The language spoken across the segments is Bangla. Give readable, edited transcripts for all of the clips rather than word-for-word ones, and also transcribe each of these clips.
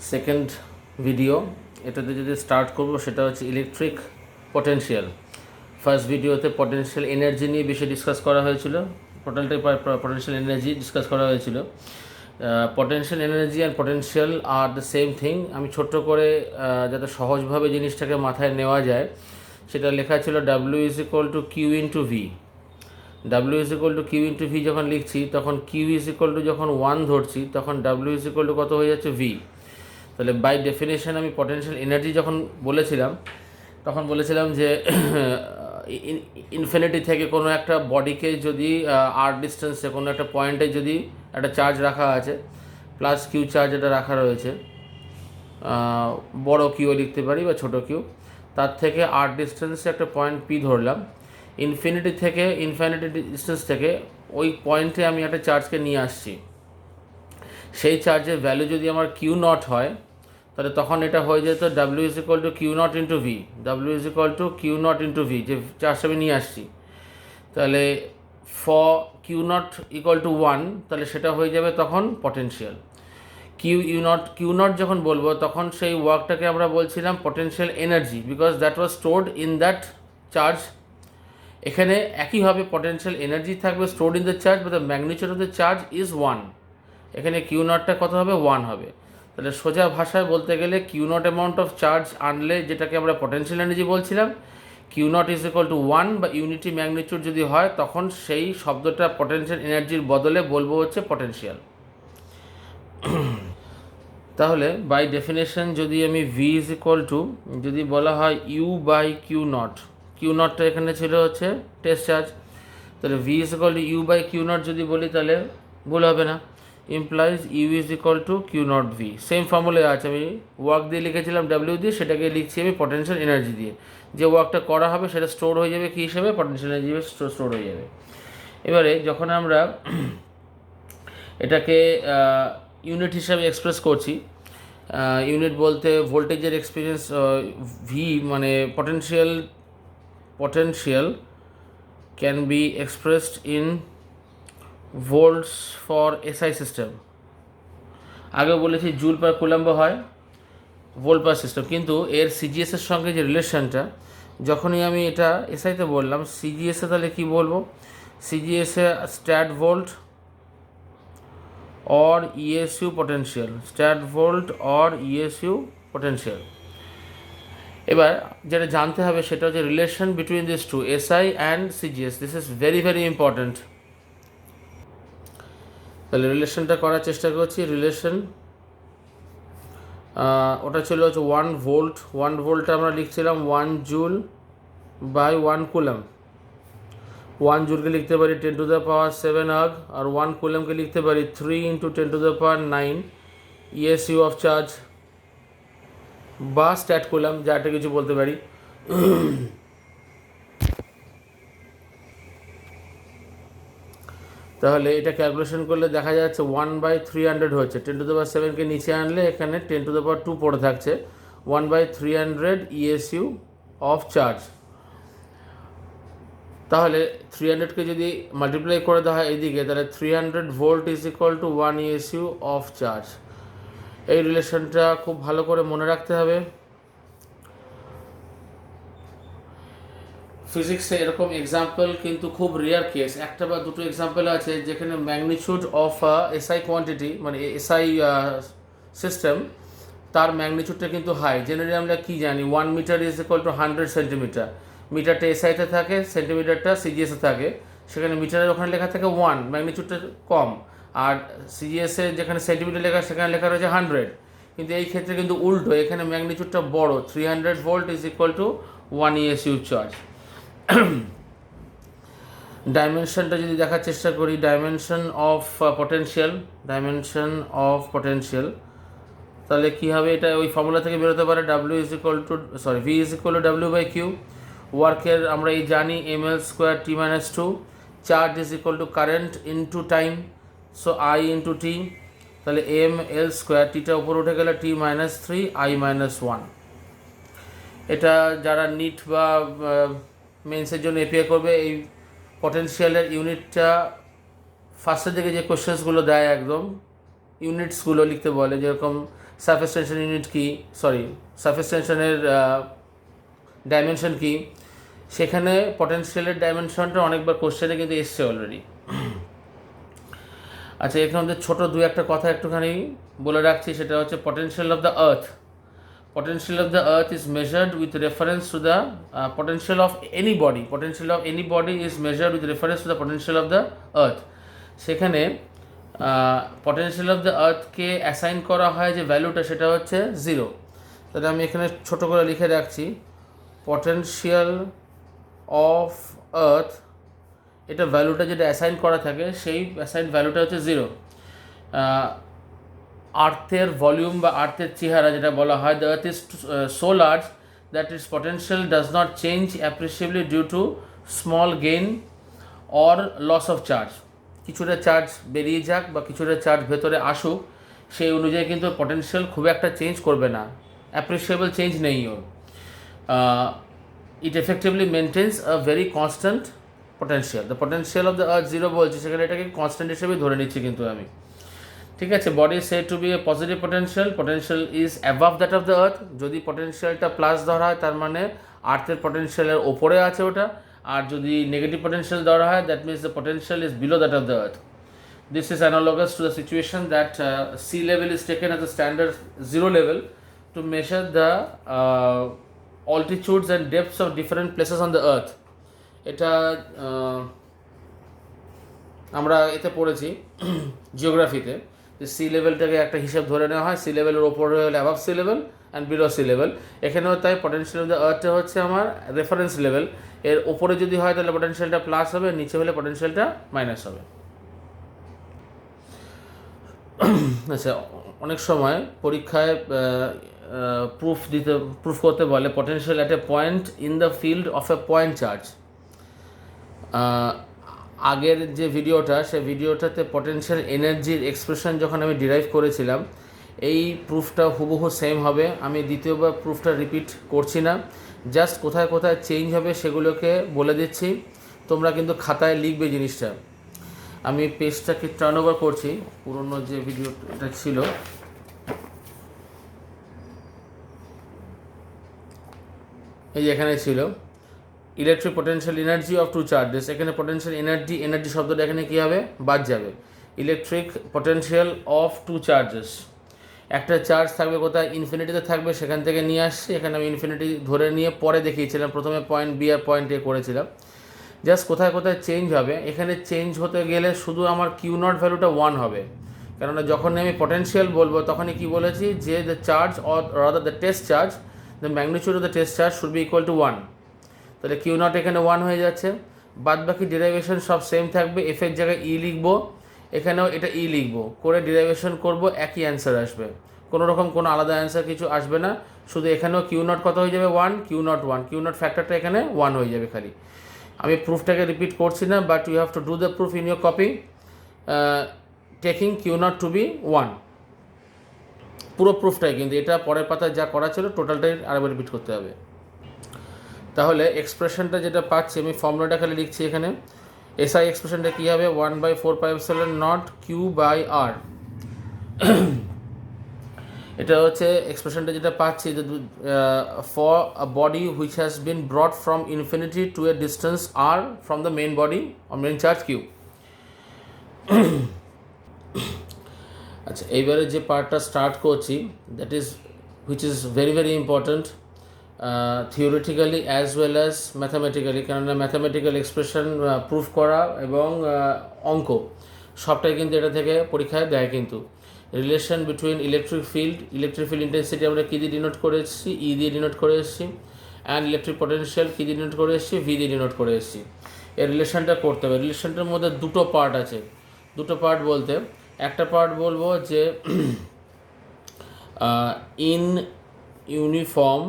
Second video. এটাতে যদি স্টার্ট করব সেটা হচ্ছে ইলেকট্রিক পটেনশিয়াল। ফার্স্ট ভিডিওতে পটেনশিয়াল এনার্জি নিয়ে বেশি ডিসকাস করা হয়েছিল, টোটালটাই পটেনশিয়াল এনার্জি ডিসকাস করা হয়েছিল। Potential energy and potential are the same thing. আমি ছোট্ট করে যাতে সহজভাবে জিনিসটাকে মাথায় নেওয়া যায় সেটা লেখা ছিল W is equal to q into V. W is equal to q into V যখন লিখছি তখন কিউ ইজ ইকুয়াল টু যখন 1 ধরছি তখন ডাব্লিউ ইজ ইকুয়াল টু কত হয়ে যাচ্ছে ভি। তাহলে বাই ডেফিনেশন আমি পটেনশিয়াল এনার্জি যখন বলেছিলাম তখন বলেছিলাম যে ইনফিনিটি থেকে কোনো একটা বডিকে যদি আর ডিস্টেন্সে কোনো একটা পয়েন্টে যদি একটা চার্জ রাখা আছে, প্লাস কিউ চার্জ এটা রাখা রয়েছে, বড় কিউ লিখতে পারি বা ছোটো কিউ, তার থেকে আর ডিস্টেন্সে একটা পয়েন্ট পি ধরলাম। ইনফিনিটি ডিস্টেন্স থেকে ওই পয়েন্টে আমি একটা চার্জকে নিয়ে আসছি। সেই চার্জের ভ্যালু যদি আমার কিউ নট হয় তাহলে তখন এটা হয়ে যেত W is equal to Q not into V. W is equal to Q not into V, যে চার্জটা আমি নিয়ে আসছি। তাহলে for q not equal to 1 তাহলে সেটা হয়ে যাবে তখন পটেনশিয়াল। কিউ নট যখন বলবো তখন সেই ওয়ার্কটাকে আমরা বলছিলাম potential energy, because that was stored in that charge. এখানে একইভাবে পটেনশিয়াল এনার্জি থাকবে stored in the charge, but the magnitude of the charge is 1। এখানে কিউ নটটা কত হবে? 1 হবে। তাহলে সোজা ভাষায় বলতে গেলে q not amount of charge আনলে যেটাকে আমরা পটেনশিয়াল এনার্জি বলছিলাম, q not is equal to 1 বা ইউনিটি ম্যাগনিটিউড যদি হয় তখন সেই শব্দটা পটেনশিয়াল এনার্জির বদলে বলবো হচ্ছে পটেনশিয়াল। তাহলে বাই ডেফিনেশন যদি আমি ভি ইজ ইকুয়াল টু যদি বলা হয় ইউ বাই কিউ নটটা এখানে ছিল হচ্ছে টেস্ট চার্জ, তাহলে V is equal to U by Q naught যদি বলি তাহলে ভুল হবে না। Implies U is equal to Q naught V. Same ফর্মুলায় আছে, আমি ওয়ার্ক দিয়ে লিখেছিলাম ডাব্লিউ দিয়ে, সেটাকে লিখছি আমি পটেনশিয়াল এনার্জি দিয়ে। যে ওয়ার্কটা করা হবে সেটা স্টোর হয়ে যাবে কী হিসেবে? পটেনশিয়াল এনার্জি স্টোর হয়ে যাবে। এবারে যখন আমরা এটাকে ইউনিট হিসাবে এক্সপ্রেস করছি, ইউনিট বলতে ভোল্টেজের এক্সপিরিয়েন্স ভি মানে potential can be expressed in volts for SI system. আগে বলেছি জুল পার কুলম্ব হয় ভোল্ট পার সিস্টেম, কিন্তু এর সিজিএসের সঙ্গে যে রিলেশনটা, যখনই আমি এটা এসআইতে বললাম, সিজিএসে তাহলে কি বলবো? সিজিএসে stat volt or ESU potential, stat volt or ESU potential। এবার যেটা জানতে হবে সেটা হচ্ছে relation between this two, SI and CGS. This is very very important. তাহলে রিলেশনটা করার চেষ্টা করছি। রিলেশন ওটা ছিল হচ্ছে 1 ভোল্ট। 1 ভোল্টটা আমরা লিখছিলাম 1 জুল বাই 1 কুলম। 1 জুলকে লিখতে পারি 10 টু দ্য পাওয়ার 7 আর্গ, আর 1 কুলমকে লিখতে পারি 3 into 10 to the power 9 ESU of charge বা স্ট্যাট কুলম, যা একটা কিছু বলতে পারি। তাহলে এটা ক্যালকুলেশন করলে দেখা যাচ্ছে 1/300 হচ্ছে। 10 টু দ্য পাওয়ার 7কে নিচে আনলে এখানে 10 টু দ্য পাওয়ার 2 পড়ে থাকছে। 1/300 ইএসইউ অফ চার্জ। তাহলে 300কে যদি মাল্টিপ্লাই করে দেওয়া হয় এইদিকে, তাহলে 300 volt is equal to 1 ESU of charge. এই রিলেশনটা খুব ভালো করে মনে রাখতে হবে। ফিজিক্সে এরকম এক্সাম্পল কিন্তু খুব রেয়ার কেস, একটা বা দুটো এক্সাম্পল আছে যেখানে ম্যাগনিটিউড অফ এসআই কোয়ান্টিটি মানে এসআই সিস্টেম, তার ম্যাগনিটিউডটা কিন্তু হাই। জেনারেলি আমরা কী জানি, 1 metre is equal to 100 centimetre. মিটারটা এসআইতে থাকে, সেন্টিমিটারটা সিজিএসে থাকে। সেখানে মিটারের ওখানে লেখা থাকে 1, ম্যাগনিটিউডটা কম। আর সিজিএসে যেখানে সেন্টিমিটার লেখা সেখানে লেখা রয়েছে 100। কিন্তু এই ক্ষেত্রে কিন্তু উল্টো, এখানে ম্যাগনিটিউডটা বড়। 300 volt is equal to 1 ESU charge. ডাইমেনশনটা যদি দেখার চেষ্টা করি, ডাইমেনশন অফ পটেনশিয়াল, তাহলে কী হবে? এটা ওই ফর্মুলা থেকে বেরোতে পারে V is equal to W by Q. ওয়ার্কের আমরা এই জানি ml square t minus 2। Charge is equal to current into time, so I into T. তাহলে ml স্কোয়ার, টিটা উপর উঠে গেলে t মাইনাস 3 I মাইনাস 1। এটা যারা নিট বা মেন্সের জন্য এপিআই করবে, এই পটেনশিয়ালের ইউনিটটা ফার্স্টের দিকে যে কোশ্চেন্সগুলো দেয় একদম ইউনিটসগুলো লিখতে বলে, যেরকম সারফেস টেনশন ইউনিট কী, সারফেস টেনশনের ডাইমেনশন কী, সেখানে পটেনশিয়ালের ডাইমেনশনটা অনেকবার কোশ্চেনে কিন্তু এসছে অলরেডি। আচ্ছা, এখানে আমাদের ছোটো দু একটা কথা একটুখানি বলে রাখছি, সেটা হচ্ছে potential of the earth. Potential of the earth is measured with reference to the potential of any body. Potential of any body is measured with reference to the potential of the earth. সেখানে potential of the earthকে অ্যাসাইন করা হয় যে ভ্যালুটা, সেটা হচ্ছে 0। তাহলে আমি এখানে ছোট করে লিখে রাখছি potential of earth, এটা ভ্যালুটা যেটা অ্যাসাইন করা থাকে সেই অ্যাসাইন ভ্যালুটা হচ্ছে 0। আর্থের ভলিউম বা আর্থের চেহারা যেটা বলা হয়, the earth is so large that its potential does not change appreciably due to small gain or loss of charge. কিছুটা চার্জ বেরিয়ে যাক বা কিছুটা চার্জ ভেতরে আসুক, সেই অনুযায়ী কিন্তু পটেনশিয়াল খুব একটা চেঞ্জ করবে না, অ্যাপ্রিসিয়েবল চেঞ্জ নেই ওর। It effectively maintains a very constant potential. The potential of the earth 0 বলছি, সেখানে এটাকে কনস্ট্যান্ট হিসেবে ধরে নিচ্ছি কিন্তু আমি, ঠিক আছে। Body said to be a positive potential, potential is above that of the earth. যদি পটেনশিয়ালটা প্লাস ধরা হয় তার মানে আর্থের পটেনশিয়ালের ওপরে আছে ওটা, আর যদি নেগেটিভ পটেনশিয়াল ধরা হয় that means the potential is below that of the earth. This is analogous to the situation that sea level is taken as a standard 0 level to measure the altitudes and depths of different places on the earth. এটা আমরা এতে পড়েছি জিওগ্রাফিতে, যে সি লেভেলটাকে একটা হিসাব ধরে নেওয়া হয়, সি লেভেলের ওপরে হলে above sea level and below sea level. এখানেও তাই পটেনশিয়াল অফ দ্য আর্থটা হচ্ছে আমার রেফারেন্স লেভেল, এর ওপরে যদি হয় তাহলে পটেনশিয়ালটা প্লাস হবে, নিচে হলে পটেনশিয়ালটা মাইনাস হবে। আচ্ছা, অনেক সময় পরীক্ষায় প্রুফ করতে বলে potential at a point in the field of A point charge. আগের যে ভিডিওটা, সেই ভিডিওটাতে পটেনশিয়াল এনার্জির এক্সপ্রেশন যখন আমি ডিরাইভ করেছিলাম, এই প্রুফটা হুবহু সেম হবে। আমি দ্বিতীয়বার প্রুফটা রিপিট করছি না, জাস্ট কোথায় কোথায় চেঞ্জ হবে সেগুলোকে বলে দিচ্ছি, তোমরা কিন্তু খাতায় লিখবে জিনিসটা। আমি পেজটাকে টার্ন ওভার করছি, পুরনো যে ভিডিওটা ছিল, এই যে এখানে ছিল electric potential energy of two charges. এখানে পটেনশিয়াল এনার্জি শব্দটা এখানে কী হবে, বাদ যাবে। Electric potential of two charges, একটা চার্জ থাকবে কোথায়, ইনফিনিটিতে থাকবে, সেখান থেকে নিয়ে আসছি। এখানে আমি ইনফিনিটি ধরে নিয়ে পরে দেখিয়েছিলাম, প্রথমে পয়েন্ট বি আর পয়েন্ট এ করেছিলাম। জাস্ট কোথায় কোথায় চেঞ্জ হবে, এখানে চেঞ্জ হতে গেলে শুধু আমার কিউ নট ভ্যালুটা 1 হবে, কেননা যখন আমি পটেনশিয়াল বলবো তখনই কি বলেছি যে the charge or rather the test charge, the magnitude of the test charge should be equal to 1। তাহলে কিউ নট এখানে 1 হয়ে যাচ্ছে। বাদ বাকি ডেরিভেশন সব সেম থাকবে, এফ এর জায়গায় ই লিখবো, এখানেও এটা ই লিখবো, করে ডেরিভেশন করব, একই অ্যান্সার আসবে, কোনো রকম কোনো আলাদা অ্যান্সার কিছু আসবে না। শুধু এখানেও কিউ নট কত হয়ে যাবে, 1, কিউ নট ফ্যাক্টরটা এখানে 1 হয়ে যাবে খালি। আমি প্রুফটাকে রিপিট করছি না, but you have to do the proof in your copy, taking q not to be 1। পুরো প্রুফটাই কিন্তু, এটা পরের পাতায় যা করা ছিল টোটালটাই আরেকবার রিপিট করতে হবে। তাহলে এক্সপ্রেশনটা যেটা পাচ্ছি, আমি ফর্মুলাটা খালি লিখছি এখানে। এসআই এক্সপ্রেশনটা কী হবে, 1/4πε0 Q/R। এটা হচ্ছে এক্সপ্রেশনটা যেটা পাচ্ছি, for a body which has been ব্রট from infinity two a distance R from the main body or main charge Q। আচ্ছা, এইবারে যে পার্টটা স্টার্ট করছি, that is which is very very important theoretically as well as mathematically, কেননা ম্যাথামেটিক্যাল এক্সপ্রেশন প্রুফ করা এবং অঙ্ক সবটাই কিন্তু এটা থেকে পরীক্ষায় দেয়। কিন্তু relation between electric field intensity আমরা কী দিয়ে ডিনোট করে এসেছি, ই দিয়ে ডিনোট করে এসেছি, অ্যান্ড ইলেকট্রিক পটেনশিয়াল কী দিয়ে ডিনোট করে এসেছি, ভি দিয়ে ডিনোট করে এসেছি। এই রিলেশনটা করতে হবে। রিলেশনটার মধ্যে দুটো পার্ট আছে। দুটো পার্ট বলতে একটা পার্ট বলবো যে ইন ইউনিফর্ম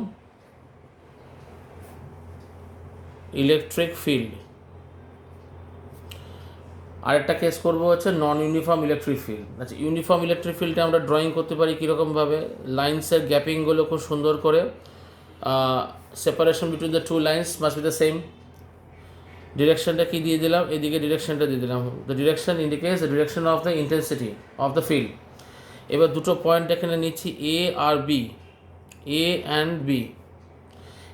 ইলেকট্রিক ফিল্ড, আরেকটা কেস করবো হচ্ছে নন ইউনিফর্ম ইলেকট্রিক ফিল্ড। আচ্ছা, ইউনিফর্ম ইলেকট্রিক ফিল্ডে আমরা ড্রয়িং করতে পারি কীরকমভাবে, লাইন্সের গ্যাপিংগুলো খুব সুন্দর করে, separation between the two lines must be the same. ডিরেকশনটা কী দিয়ে দিলাম, এদিকে ডিরেকশনটা দিয়ে দিলাম, the direction indicates the direction of the intensity of the field. এবার দুটো পয়েন্ট এখানে নিচ্ছি এ আর বি, এ অ্যান্ড বি।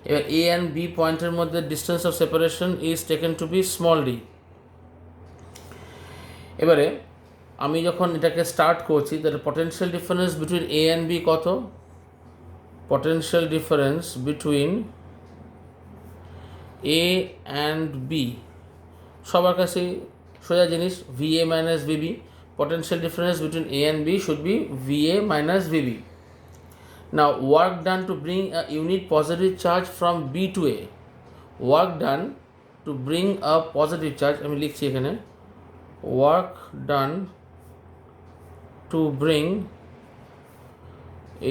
এবার এ অ্যান্ড বি পয়েন্টের মধ্যে distance of separation is taken to be small D. এবারে আমি যখন এটাকে স্টার্ট করছি তাহলে potential difference between A and B কত? Potential difference between A and B সবার কাছে সোজা জিনিস, VA minus VB. Potential difference between A and B should be VA minus VB. Now work done to bring a unit positive charge from B to A. Work done to bring a positive charge, আমি লিখছি এখানে, work done to bring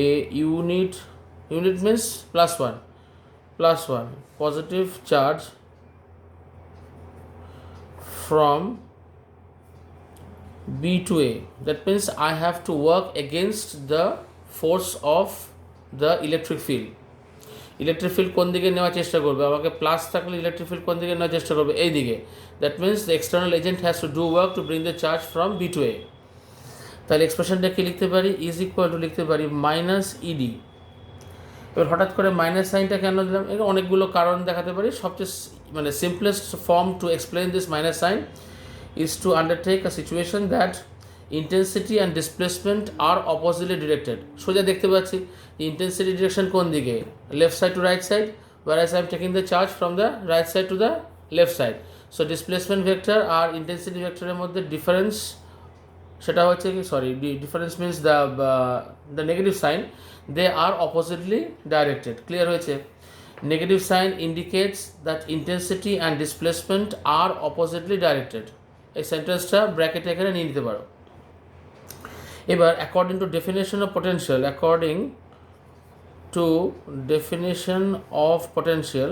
a unit means plus one positive charge from B to A. That means I have to work against the force of the electric field. Electric field কোন দিকে নেওয়ার চেষ্টা করবে? আমাকে প্লাস থাকলে ইলেকট্রিক ফিল্ড কোন দিকে নেওয়ার চেষ্টা করবে? এই দিকে। That means the external agent has to do work to bring the charge from B to A. তাহলে এক্সপ্রেশনটা কি লিখতে পারি? ইজ ইকুয়াল টু লিখতে পারি মাইনাস ইডি। এবার হঠাৎ করে মাইনাস সাইনটা কেন দিলাম? এর অনেকগুলো কারণ দেখাতে পারি। সবচেয়ে মানে simplest form to explain this minus sine is to undertake a situation that intensity and displacement are oppositely directed. সোজা দেখতে পাচ্ছি intensity direction কোন দিকে? left side to right side, whereas I am taking the charge from the right side to the left side. So displacement vector R intensity vector এর মধ্যে difference সেটা হচ্ছে কি, difference means the negative sign, they are oppositely directed. Clear হয়েছে? Negative sign indicates that intensity and displacement are oppositely directed. এই সেন্টেন্সটা ব্র্যাকেটে এখানে নিয়ে নিতে পারো। এবার according to definition of potential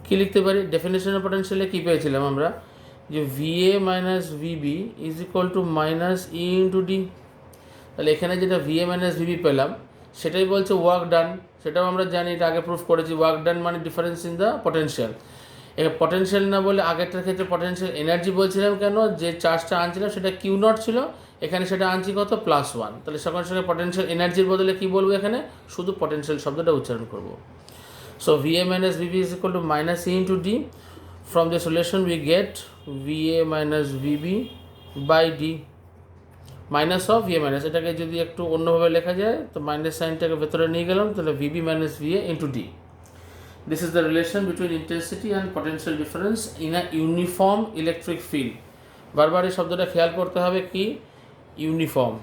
কী লিখতে পারি? ডেফিনেশন অফ পটেনশিয়ালে কী পেয়েছিলাম আমরা? যে VA minus VB is equal to minus E into D. তাহলে এখানে যেটা VA মাইনাস VB পেলাম সেটাই বলছে ওয়ার্ক ডান। সেটাও আমরা জানি, এটা আগে প্রুফ করেছি। ওয়ার্ক ডান মানে ডিফারেন্স ইন দ্য পটেনশিয়াল। এখানে পটেনশিয়াল না বলে আগেরটার ক্ষেত্রে পটেনশিয়াল এনার্জি বলছিলাম। কেন? যে চার্জটা আনছিলাম সেটা কিউ নট ছিল, এখানে সেটা আনছি কত? +1। তাহলে সঙ্গে সঙ্গে পটেনশিয়াল এনার্জির বদলে কী বলবো? এখানে শুধু পটেনশিয়াল শব্দটা উচ্চারণ করব। So VA minus VB is equal to minus E into D. From this relation we get VA minus VB by D minus of VA minus. এটাকে যদি একটু অন্যভাবে লেখা যায় তো মাইনাস সাইনটাকে ভেতরে নিয়ে গেলাম, তাহলে VB minus VA into D. This is the relation between intensity and potential difference in a uniform electric field. বারবার এই শব্দটা খেয়াল করতে হবে, কি? ইউনিফর্ম।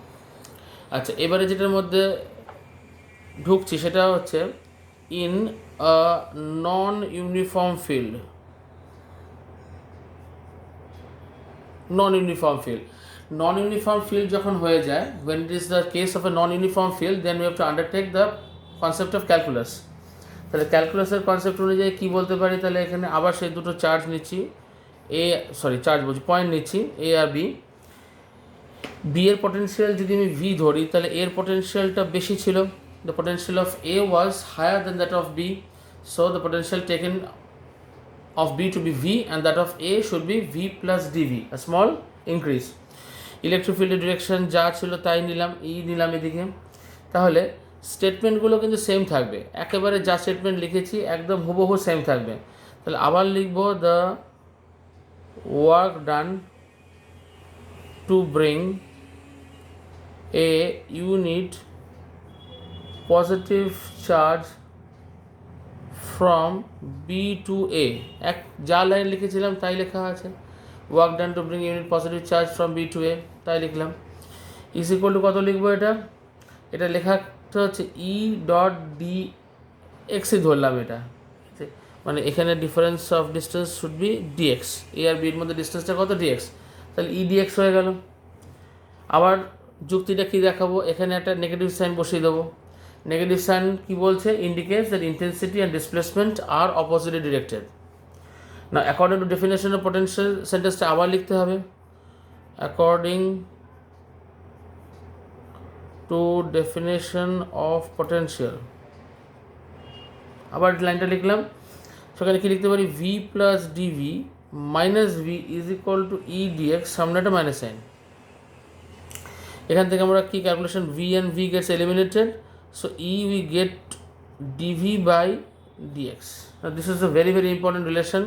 আচ্ছা, এবারে যেটার মধ্যে ঢুকছি সেটা হচ্ছে in a non uniform field. Non uniform field যখন হয়ে যায়, when it is the case of a non uniform field, then we have to undertake the concept of calculus. তাহলে ক্যালকুলাসের কনসেপ্ট অনুযায়ী কী বলতে পারি? তাহলে এখানে আবার সেই দুটো চার্জ নিচ্ছি, পয়েন্ট নিচ্ছি এ আর বি। বি এর পটেনশিয়াল যদি আমি ভি ধরি তাহলে এর পটেনশিয়ালটা বেশি ছিল। The potential of A was higher than that of B, so the potential taken of B to be V and that of A should be V plus dV, a small increase. Electric ফিল্ডের ডিরেকশন যা ছিল তাই নিলাম, নিলাম এদিকে। তাহলে স্টেটমেন্টগুলো কিন্তু সেম থাকবে, একেবারে যা স্টেটমেন্ট লিখেছি একদম হুবহু সেম থাকবে। তাহলে আবার লিখব the work done to bring a unit positive charge from B to A. যা লাইন লিখেছিলাম তাই লেখা আছে, work done to bring unit positive charge from B to A, তাই লিখলাম। ইজ ইকুয়াল টু কত লিখবো? এটা লেখাটা হচ্ছে ই ডট ডি এক্সই ধরলাম। এটা মানে এখানে difference of distance should be DX. A আর বির মধ্যে ডিস্টেন্সটা কত? ডিএক্স। তাহলে ই ডিএক্স হয়ে গেল। আবার যুক্তিটা কী দেখাবো? এখানে একটা নেগেটিভ সাইন বসিয়ে দেবো। নেগেটিভ সাইন কী বলছে? Indicates that intensity and displacement are oppositely directed. না, according to definition of potential সেন্টেন্সটা আবার লিখতে হবে। According to definition of potential, আবার লাইনটা লিখলাম। সেখানে কী লিখতে পারি? V plus dV minus V is equal to E dx, সামনে একটা মাইনাস সাইন। এখান থেকে আমরা কি calculation, V and V gets eliminated, so E we get dV by dx. This is a very very important relation.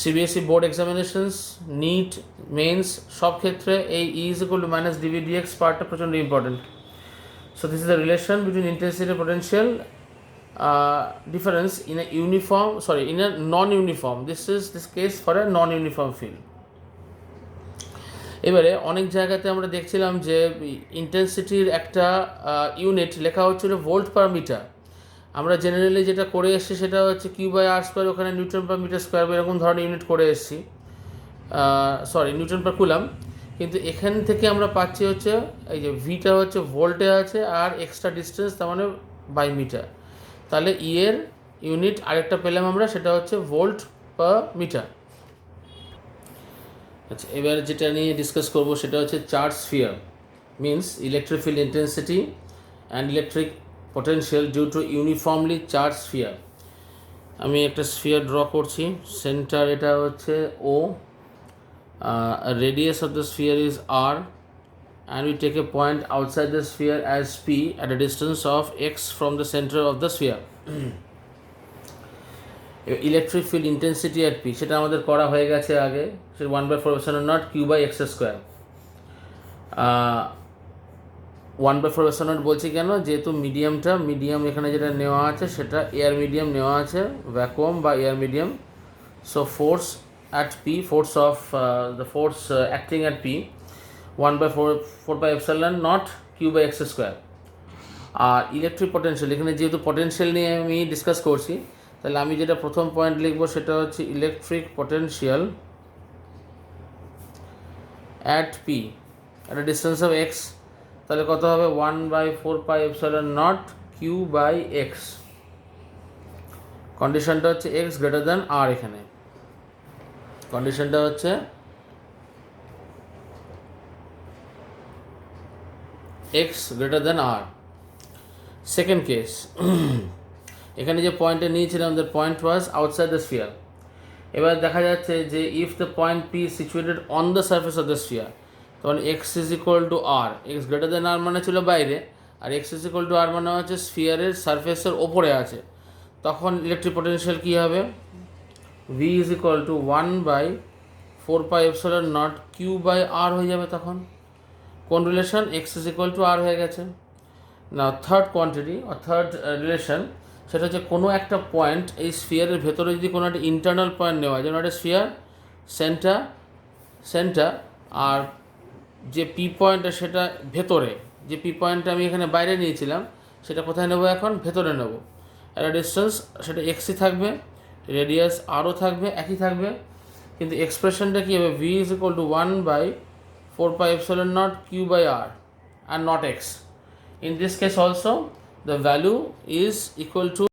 CBSE board examinations, NEET, Mains সব ক্ষেত্রে এই E is equal to minus dV dx পার্টটা প্রচণ্ড important. So this is the relation between intensity potential difference in a uniform, sorry, in a non-uniform. This is this case for a non-uniform field. এবারে অনেক জায়গাতে আমরা দেখছিলাম যে ইন্টেন্সিটির একটা ইউনিট লেখা হচ্ছিল ভোল্ট পার মিটার। আমরা জেনারেলি যেটা করে এসেছি সেটা হচ্ছে কিউ বাই আর স্কোয়ার, ওখানে নিউটন পার মিটার স্কোয়ার এরকম ধরনের ইউনিট করে এসেছি, সরি নিউটন পার কুলাম। কিন্তু এখান থেকে আমরা পাচ্ছি হচ্ছে এই যে ভিটা হচ্ছে ভোল্টে আছে আর এক্সট্রা ডিস্টেন্স তার মানে বাই মিটার, তাহলে ই এর ইউনিট আরেকটা পেলাম আমরা, সেটা হচ্ছে ভোল্ট পার মিটার। আচ্ছা, এবার যেটা নিয়ে ডিসকাস করবো সেটা হচ্ছে charge sphere, means electric field intensity and electric potential due to uniformly charge sphere. আমি একটা স্ফিয়ার ড্র করছি, সেন্টার এটা হচ্ছে O, radius of the sphere is r, and we take a point outside the sphere as p at a distance of x from the center of the sphere. Electric field intensity at P সেটা আমাদের করা হয়ে গেছে আগে, সে 1/4 কিউ বাই এক্স স্কোয়ার। 1/4 বলছি কেন, যেহেতু মিডিয়াম এখানে যেটা নেওয়া আছে সেটা এয়ার মিডিয়াম নেওয়া আছে, ভ্যাকুয়াম বা air medium. So force at P, force of the force acting at P, 1/4 q by x square. আর ইলেকট্রিক পোটেনশিয়াল, এখানে যেহেতু পোটেনশিয়াল নিয়ে আমি ডিসকাস করছি, তাহলে আমি যেটা প্রথম পয়েন্ট লিখবো সেটা হচ্ছে electric potential at P at a distance of x, তাহলে কত হবে 1/4 q by x। কন্ডিশনটা হচ্ছে x গ্রেটার দ্যান r, এখানে কন্ডিশনটা হচ্ছে x greater than r। Second case, এখানে যে পয়েন্টে নিয়েছিলাম আমাদের point was outside the sphere. এবার দেখা যাচ্ছে যে if the point P situated on the surface of the sphere, তখন x is equal to r, x greater than r মানে ছিল বাইরে, আর x is equal to r মানে হচ্ছে স্ফিয়ারের সার্ফেসের ওপরে আছে, তখন ইলেকট্রিক পোটেনশিয়াল কী হবে, V is equal to 1/4 q by r হয়ে যাবে। তখন কোন relation, x is equal to r হয়ে গেছে। না থার্ড কোয়ান্টিটি আর থার্ড রিলেশন, সেটা হচ্ছে কোনো একটা পয়েন্ট এই স্ফিয়ারের ভেতরে যদি কোনো একটা ইন্টারনাল পয়েন্ট নেওয়া হয়, যেমন একটা স্ফিয়ার সেন্টার আর যে পি পয়েন্টটা সেটা ভেতরে, যে পি পয়েন্টটা আমি এখানে বাইরে নিয়েছিলাম সেটা কোথায় নেবো, এখন ভেতরে নেবো। একটা ডিস্টেন্স সেটা এক্সই থাকবে, রেডিয়াস আরও থাকবে, একই থাকবে, কিন্তু এক্সপ্রেশনটা কী হবে, V is equal to 1/4 q by r and not x. In this case also the value is equal to